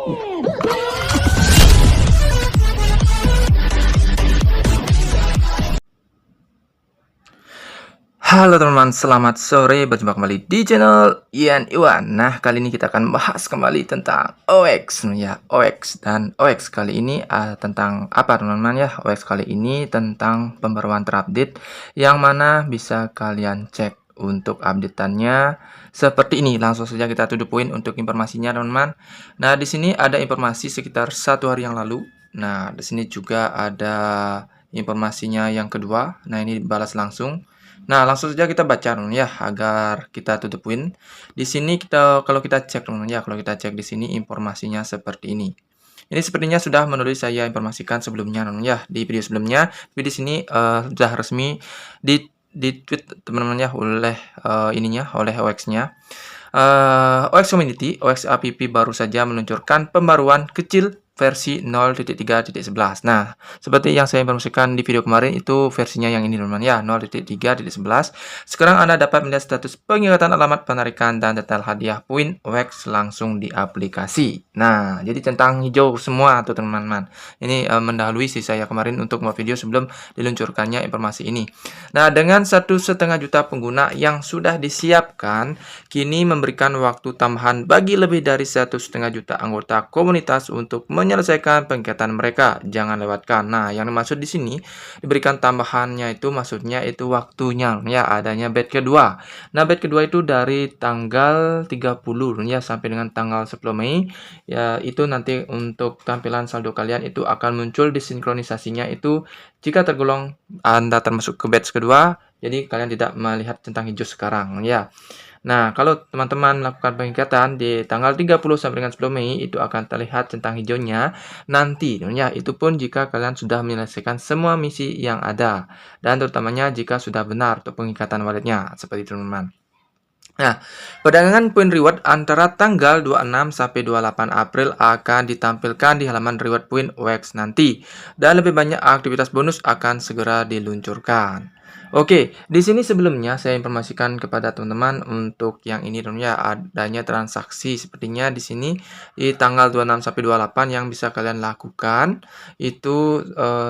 Halo teman-teman, selamat sore, berjumpa kembali di channel Ian Iwan. Nah, kali ini kita akan bahas kembali tentang OX ya, OX dan OX kali ini tentang apa teman-teman ya? OX kali ini tentang pembaruan terupdate yang mana bisa kalian cek untuk updateannya seperti ini. Langsung saja kita to the point untuk informasinya teman-teman. Nah, di sini ada informasi sekitar 1 hari yang lalu. Nah, di sini juga ada informasinya yang kedua. Nah, ini balas langsung. Nah, langsung saja kita baca teman ya agar kita to the point. Di sini kalau kita cek teman ya, kalau kita cek di sini informasinya seperti ini. Ini sepertinya sudah menulis saya informasikan sebelumnya teman ya di video sebelumnya. Tapi di sini sudah resmi di tweet teman-teman ya oleh oleh OX-nya. OX Community, OX App baru saja meluncurkan pembaruan kecil versi 0.3.11. Nah, seperti yang saya informasikan di video kemarin itu versinya yang ini teman-teman ya, 0.3.11. Sekarang Anda dapat melihat status pengikatan alamat penarikan dan detail hadiah poin OX langsung di aplikasi. Nah, jadi centang hijau semua tuh teman-teman. Ini mendahului sih saya kemarin untuk membuat video sebelum diluncurkannya informasi ini. Nah, dengan 1,5 juta pengguna yang sudah disiapkan, kini memberikan waktu tambahan bagi lebih dari 1,5 juta anggota komunitas untuk menyelesaikan pengikatan mereka. Jangan lewatkan. Nah, yang dimaksud di sini diberikan tambahannya itu maksudnya itu waktunya ya, adanya batch kedua. Nah, batch kedua itu dari tanggal 30 ya sampai dengan tanggal 10 Mei. Ya, itu nanti untuk tampilan saldo kalian itu akan muncul disinkronisasinya itu jika tergolong Anda termasuk ke batch kedua, jadi kalian tidak melihat centang hijau sekarang ya. Nah, kalau teman-teman melakukan pengikatan di tanggal 30 sampai dengan 10 Mei itu akan terlihat centang hijaunya nanti ya. Itu pun jika kalian sudah menyelesaikan semua misi yang ada dan terutamanya jika sudah benar untuk pengikatan walletnya seperti itu teman-teman. Nah, perdagangan poin reward antara tanggal 26 sampai 28 April akan ditampilkan di halaman reward point OX nanti dan lebih banyak aktivitas bonus akan segera diluncurkan. Oke, di sini sebelumnya saya informasikan kepada teman-teman untuk yang ini ya adanya transaksi sepertinya di sini di tanggal 26 sampai 28 yang bisa kalian lakukan itu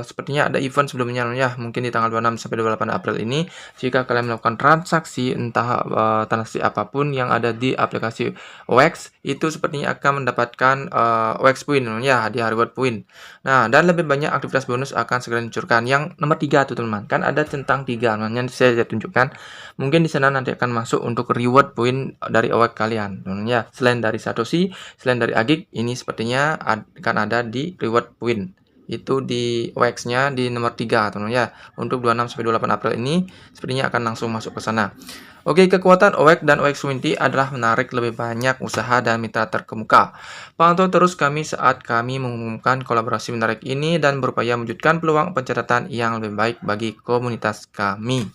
sepertinya ada event sebelumnya ya mungkin di tanggal 26 sampai 28 April ini jika kalian melakukan transaksi entah transaksi apapun yang ada di aplikasi OX itu sepertinya akan mendapatkan OX point ya hadiah reward point. Nah, dan lebih banyak aktivitas bonus akan segera diluncurkan. Yang nomor 3 tuh teman-teman, kan ada centang 3 namanya saya tunjukkan. Mungkin di sana nanti akan masuk untuk reward point dari OX kalian. Ya, selain dari Satoshi, selain dari Agik, ini sepertinya akan ada di reward point. Itu di OX-nya di nomor 3 teman-teman ya. Untuk 26 sampai 28 April ini sepertinya akan langsung masuk ke sana. Oke, kekuatan OX dan OX Community adalah menarik lebih banyak usaha dan mitra terkemuka. Pantau terus kami saat kami mengumumkan kolaborasi menarik ini dan berupaya mewujudkan peluang pencatatan yang lebih baik bagi komunitas kami.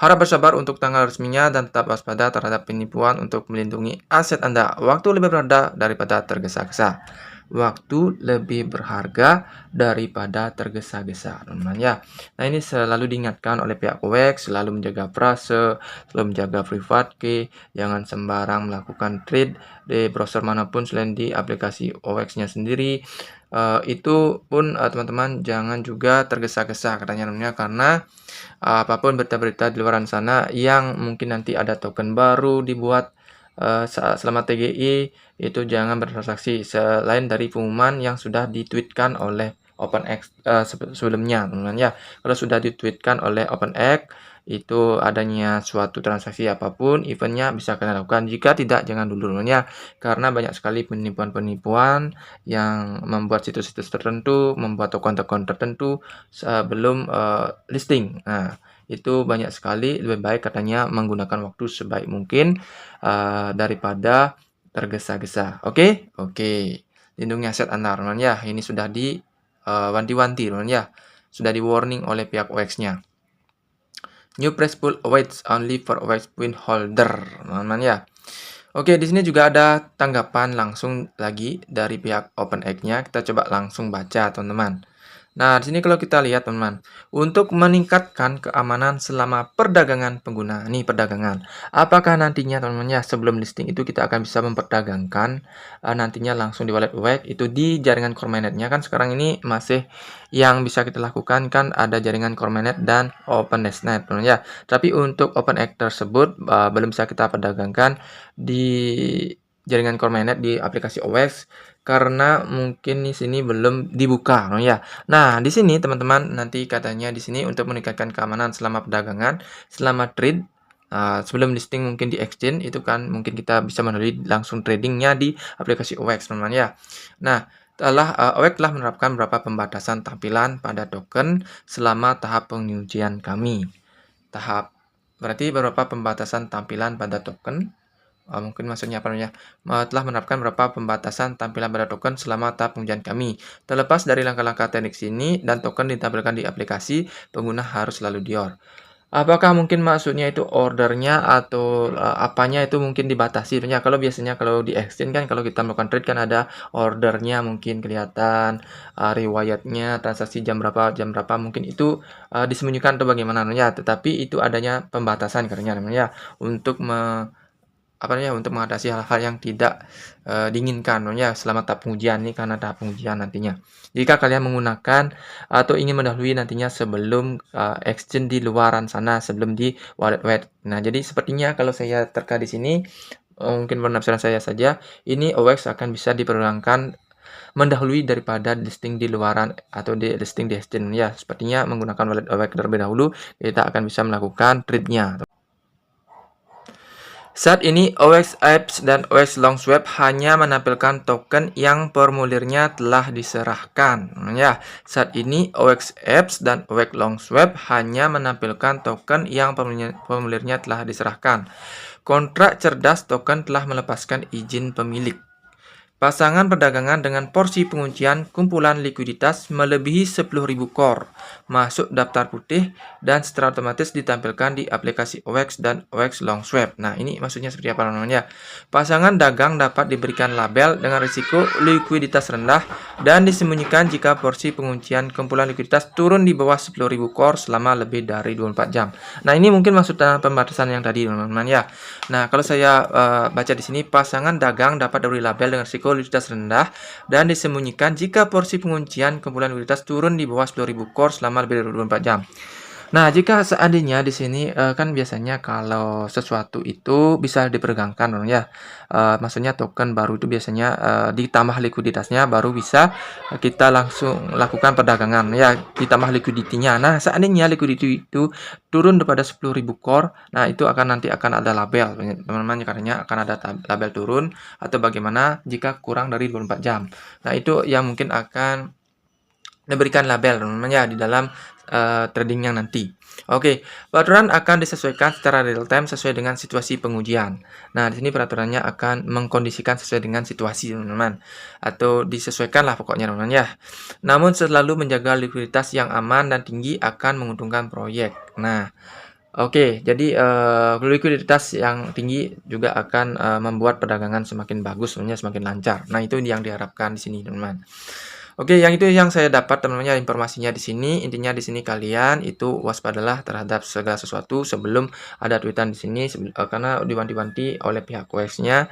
Harap bersabar untuk tanggal resminya dan tetap waspada terhadap penipuan untuk melindungi aset Anda. Waktu lebih berharga daripada tergesa-gesa. Waktu lebih berharga daripada tergesa-gesa, teman-teman ya. Nah, ini selalu diingatkan oleh pihak OX, selalu menjaga frase, selalu menjaga private key, jangan sembarang melakukan trade di browser manapun selain di aplikasi OX-nya sendiri. Itu pun teman-teman jangan juga tergesa-gesa katanya namanya karena apapun berita-berita di luar sana yang mungkin nanti ada token baru dibuat selama TGI itu jangan bertransaksi selain dari pengumuman yang sudah ditweetkan oleh OpenX sebelumnya teman-teman ya. Kalau sudah ditweetkan oleh OpenX itu adanya suatu transaksi apapun eventnya bisa kalian lakukan, jika tidak jangan dulu teman-teman ya, karena banyak sekali penipuan-penipuan yang membuat situs-situs tertentu, membuat token-token tertentu sebelum listing. Nah, itu banyak sekali, lebih baik katanya menggunakan waktu sebaik mungkin daripada tergesa-gesa. Oke? Oke. Lindungi aset Anda, teman ya. Ini sudah di wanti-wanti, teman ya. Sudah di warning oleh pihak OX-nya. New price pool awaits only for OX point holder, teman-teman ya. Oke, di sini juga ada tanggapan langsung lagi dari pihak OpenX-nya. Kita coba langsung baca, teman-teman. Nah, di sini kalau kita lihat teman-teman, untuk meningkatkan keamanan selama perdagangan pengguna, nih perdagangan. Apakah nantinya teman-teman ya sebelum listing itu kita akan bisa memperdagangkan nantinya langsung di wallet OX itu di jaringan core mainnet-nya kan sekarang ini masih yang bisa kita lakukan kan ada jaringan core mainnet dan open testnet teman-teman ya. Tapi untuk OpenX tersebut belum bisa kita perdagangkan di jaringan core mainnet di aplikasi OX karena mungkin di sini belum dibuka, ya. Nah, di sini teman-teman nanti katanya di sini untuk meningkatkan keamanan selama perdagangan, selama trade, sebelum listing mungkin di exchange itu kan mungkin kita bisa melalui langsung tradingnya di aplikasi OX, teman-teman ya. Nah, OX telah menerapkan beberapa pembatasan tampilan pada token selama tahap pengujian kami. Berarti beberapa pembatasan tampilan pada token. Mungkin maksudnya apa namanya, telah menerapkan beberapa pembatasan tampilan pada token selama tahap pengujian kami. Terlepas dari langkah-langkah teknik sini dan token ditampilkan di aplikasi, pengguna harus selalu dior. Apakah mungkin maksudnya itu ordernya atau apanya itu mungkin dibatasi? Ya, kalau biasanya kalau di exchange kan kalau kita melakukan trade kan ada ordernya mungkin kelihatan, riwayatnya, transaksi jam berapa mungkin itu disembunyikan atau bagaimana ya. Tetapi itu adanya pembatasan katanya namanya untuk untuk mengatasi hal-hal yang tidak diinginkan ya selama tahap pengujian nih karena tahap pengujian nantinya. Jika kalian menggunakan atau ingin mendahului nantinya sebelum exchange di luaran sana sebelum di wallet. Nah, jadi sepertinya kalau saya terka di sini mungkin penafsiran saya saja, ini OX akan bisa dipergunakan mendahului daripada listing di luaran atau di listing di exchange ya. Sepertinya menggunakan wallet OX terlebih dahulu kita akan bisa melakukan trade-nya. Saat ini OX Apps dan OX Longswap hanya menampilkan token yang formulirnya telah diserahkan. Ya, saat ini OX Apps dan OX Longswap hanya menampilkan token yang formulirnya telah diserahkan. Kontrak cerdas token telah melepaskan izin pemilik. Pasangan perdagangan dengan porsi penguncian kumpulan likuiditas melebihi 10.000 core, masuk daftar putih, dan secara otomatis ditampilkan di aplikasi OX dan OX Longswap. Nah, ini maksudnya seperti apa namanya? Pasangan dagang dapat diberikan label dengan risiko likuiditas rendah dan disembunyikan jika porsi penguncian kumpulan likuiditas turun di bawah 10.000 core selama lebih dari 24 jam. Nah, ini mungkin maksud pembatasan yang tadi, teman-teman ya. Nah, kalau saya baca di sini, pasangan dagang dapat diberi label dengan risiko likuiditas rendah dan disembunyikan jika porsi penguncian kumpulan likuiditas turun di bawah 10.000 core selama lebih dari 24 jam. Nah, jika seandainya di sini kan biasanya kalau sesuatu itu bisa diperdagangkan ya. Maksudnya token baru itu biasanya ditambah likuiditasnya baru bisa kita langsung lakukan perdagangan ya, ditambah liquidity-nya. Nah, seandainya liquidity itu turun daripada 10.000 core, nah itu nanti akan ada label teman-teman karena akan ada label turun atau bagaimana jika kurang dari 24 jam. Nah, itu yang mungkin akan diberikan label teman-teman ya di dalam tradingnya nanti. Oke, peraturan akan disesuaikan secara real time sesuai dengan situasi pengujian. Nah, di sini peraturannya akan mengkondisikan sesuai dengan situasi teman-teman atau disesuaikan lah pokoknya teman-teman ya. Namun selalu menjaga likuiditas yang aman dan tinggi akan menguntungkan proyek. Nah, oke, jadi likuiditas yang tinggi juga akan membuat perdagangan semakin bagus, sebenarnya semakin lancar. Nah, itu yang diharapkan di sini, teman-teman. Oke, yang itu yang saya dapat teman-teman ya informasinya di sini. Intinya di sini kalian itu waspadalah terhadap segala sesuatu sebelum ada tweetan di sini karena diwanti-wanti oleh pihak OX-nya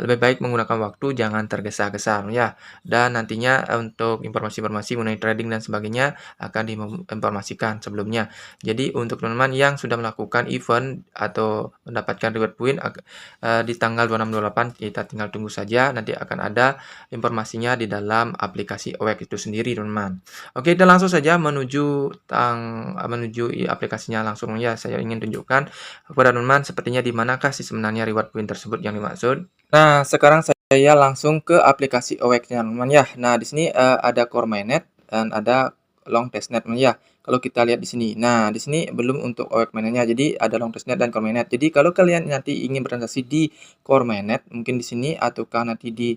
lebih baik menggunakan waktu jangan tergesa-gesa ya. Dan nantinya untuk informasi-informasi mengenai trading dan sebagainya akan diinformasikan sebelumnya. Jadi untuk teman-teman yang sudah melakukan event atau mendapatkan reward point di tanggal 26-28 kita tinggal tunggu saja nanti akan ada informasinya di dalam aplikasi OX itu sendiri teman-teman. Oke, kita langsung saja menuju aplikasinya langsung ya. Saya ingin tunjukkan kepada teman-teman sepertinya di manakah sih sebenarnya reward point tersebut yang dimaksud. Nah, sekarang saya langsung ke aplikasi OX-nya teman-teman ya. Nah, di sini ada core mainnet dan ada long testnet ya. Kalau kita lihat di sini. Nah, di sini belum untuk OX mainnet-nya. Jadi ada long testnet dan core mainnet. Jadi kalau kalian nanti ingin bertransaksi di core mainnet, mungkin di sini ataukah nanti di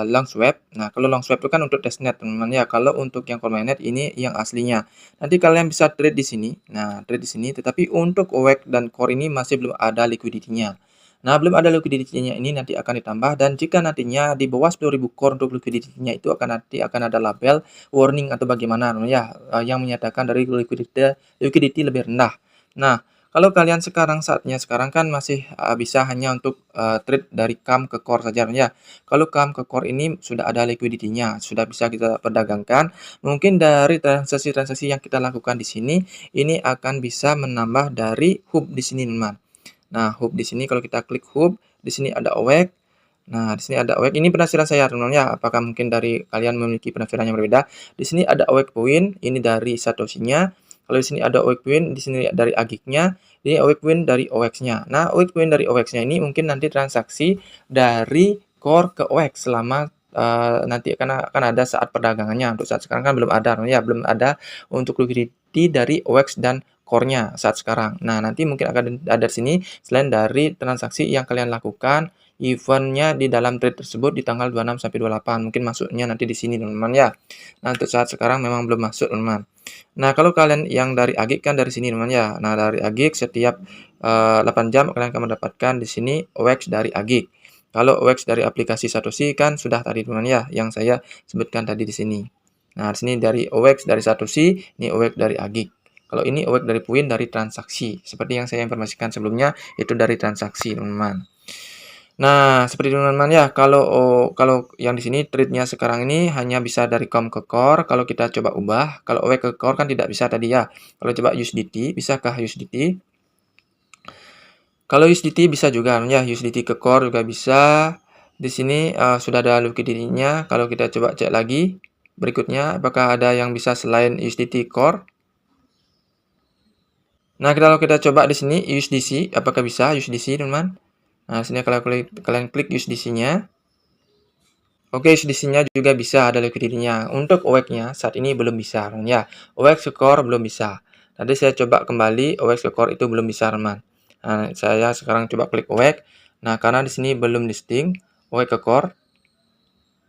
Longswap. Nah, kalau Longswap itu kan untuk testnet teman-teman ya. Kalau untuk yang core mainnet ini yang aslinya. Nanti kalian bisa trade di sini. Nah, trade di sini. Tetapi untuk OX dan core ini masih belum ada liquidity-nya. Nah, belum ada liquidity-nya ini nanti akan ditambah, dan jika nantinya di bawah 10.000 core untuk liquidity-nya itu akan ada label warning atau bagaimana ya, yang menyatakan dari liquidity lebih rendah. Nah, kalau kalian saatnya sekarang kan masih bisa hanya untuk trade dari CAM ke core saja ya. Kalau CAM ke core ini sudah ada liquidity-nya, sudah bisa kita perdagangkan. Mungkin dari transaksi-transaksi yang kita lakukan di sini ini akan bisa menambah dari hub di sini, teman. Nah, hub di sini kalau kita klik hub, di sini ada OWEC. Nah, di sini ada OWEC. Ini penafsiran saya, teman-teman ya. Apakah mungkin dari kalian memiliki penafsiran yang berbeda? Di sini ada OWEC point, ini dari Satoshi-nya. Kalau di sini ada OWEC point, di sini dari agik-nya. Ini OWEC point dari OWEX-nya. Nah, OWEC point dari OWEX-nya ini mungkin nanti transaksi dari core ke OWEX selama nanti akan ada saat perdagangannya. Untuk saat sekarang kan belum ada, ya, belum ada untuk liquidity dari OWEX dan core-nya saat sekarang. Nah, nanti mungkin akan ada di sini selain dari transaksi yang kalian lakukan, eventnya di dalam trade tersebut di tanggal 26 sampai 28. Mungkin masuknya nanti di sini, teman-teman ya. Nah, untuk saat sekarang memang belum masuk, teman-teman. Nah, kalau kalian yang dari agik kan dari sini, teman ya. Nah, dari agik setiap 8 jam kalian akan mendapatkan di sini OWEX dari agik. Kalau OWEX dari aplikasi Satoshi kan sudah tadi, teman ya, yang saya sebutkan tadi di sini. Nah, di sini dari OWEX dari Satoshi, ini OWEX dari agik. Kalau ini OWEX dari poin dari transaksi. Seperti yang saya informasikan sebelumnya, itu dari transaksi, teman-teman. Nah, seperti itu, teman-teman ya. Kalau yang di sini trade-nya sekarang ini hanya bisa dari COM ke core. Kalau kita coba ubah, kalau OWEX ke core kan tidak bisa tadi ya. Kalau coba USDT, bisakah USDT? Kalau USDT bisa juga ya, USDT ke core juga bisa. Di sini sudah ada liquidity-nya. Kalau kita coba cek lagi berikutnya, apakah ada yang bisa selain USDT core? Nah, kalau kita coba di sini USDC, apakah bisa USDC, teman-teman? Nah, sini kalau kalian klik USDC-nya. Oke, USDC-nya juga bisa ada liquidity-nya. Untuk OWEX-nya saat ini belum bisa, teman ya. OWEX ke core belum bisa. Tadi saya coba kembali OWEX ke core itu belum bisa, teman. Nah, saya sekarang coba klik OWEX. Nah, karena di sini belum listing OWEX ke core.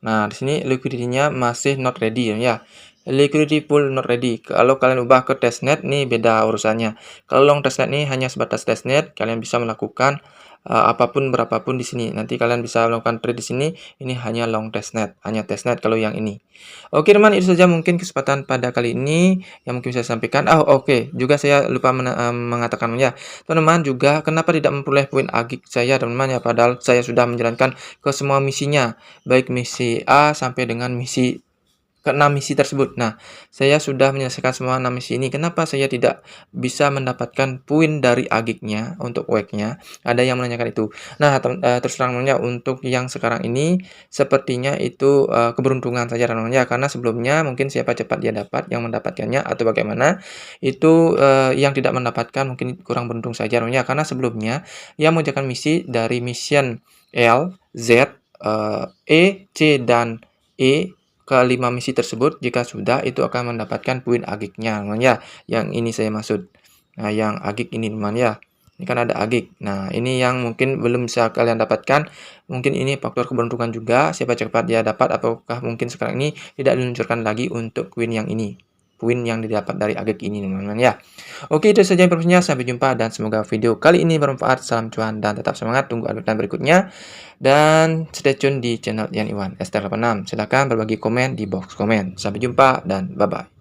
Nah, di sini liquidity-nya masih not ready ya. Liquidity pool not ready. Kalau kalian ubah ke testnet nih beda urusannya. Kalau long testnet nih hanya sebatas testnet, kalian bisa melakukan apapun berapapun di sini. Nanti kalian bisa melakukan trade di sini. Ini hanya long testnet, hanya testnet kalau yang ini. Oke, teman, itu saja mungkin kesempatan pada kali ini yang mungkin saya sampaikan. Oke, juga saya lupa mengatakan ya. Teman-teman juga kenapa tidak memperoleh poin agik saya, teman-teman ya, padahal saya sudah menjalankan ke semua misinya, baik misi A sampai dengan misi ke-6 misi tersebut. Nah, saya sudah menyelesaikan semua 6 misi ini. Kenapa saya tidak bisa mendapatkan poin dari agiknya untuk WEG-nya? Ada yang menanyakan itu. Nah, terus terangnya untuk yang sekarang ini sepertinya itu keberuntungan saja, teman-teman ya. Karena sebelumnya mungkin siapa cepat dia dapat yang mendapatkannya atau bagaimana itu yang tidak mendapatkan mungkin kurang beruntung saja, teman-teman ya. Karena sebelumnya yang mengerjakan misi dari mission L, Z, E, C, dan E kelima misi tersebut jika sudah itu akan mendapatkan poin agiknya, teman ya. Yang ini saya maksud. Nah, yang agik ini, teman ya. Ini kan ada agik. Nah, ini yang mungkin belum bisa kalian dapatkan. Mungkin ini faktor keberuntungan juga. Siapa cepat dia dapat, apakah mungkin sekarang ini tidak diluncurkan lagi untuk poin yang ini. Poin yang didapat dari agik ini, teman-teman ya. Oke, itu saja informasinya. Sampai jumpa dan semoga video kali ini bermanfaat. Salam cuan dan tetap semangat. Tunggu update berikutnya. Dan stay tune di channel Yan Iwan STR86. Silahkan berbagi komen di box komen. Sampai jumpa dan bye-bye.